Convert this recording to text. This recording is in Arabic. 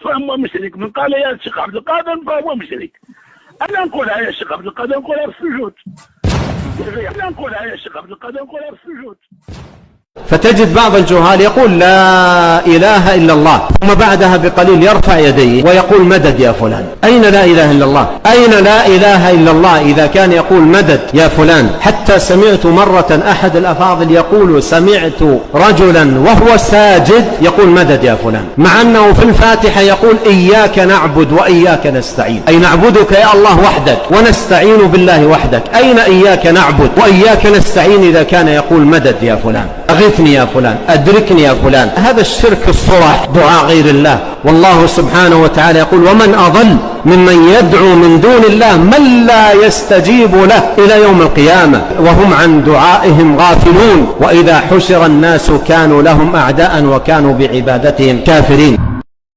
فهو مشرك. من قال يا الشيخ عبد القادر فهو مشرك. أنا نقولها يا الشيخ عبد القادر نقولها في السجود. أنا نقولها يا الشيخ عبد القادر نقولها في السجود. فتجد بعض الجهال يقول لا إله إلا الله، ثم بعدها بقليل يرفع يديه ويقول مدد يا فلان. أين لا إله إلا الله؟ أين لا إله إلا الله إذا كان يقول مدد يا فلان؟ حتى سمعت مرة أحد الأفاضل يقول سمعت رجلا وهو ساجد يقول مدد يا فلان، مع أنه في الفاتحة يقول إياك نعبد وإياك نستعين، أي نعبدك يا الله وحدك ونستعين بالله وحدك. أين إياك نعبد وإياك نستعين إذا كان يقول مدد يا فلان، أغثني يا فلان، أدركني يا فلان؟ هذا الشرك الصرح، دعاء غير الله. والله سبحانه وتعالى يقول ومن أضل ممن يدعو من دون الله من لا يستجيب له إلى يوم القيامة وهم عن دعائهم غافلون، وإذا حشر الناس كانوا لهم أعداء وكانوا بعبادتهم كافرين.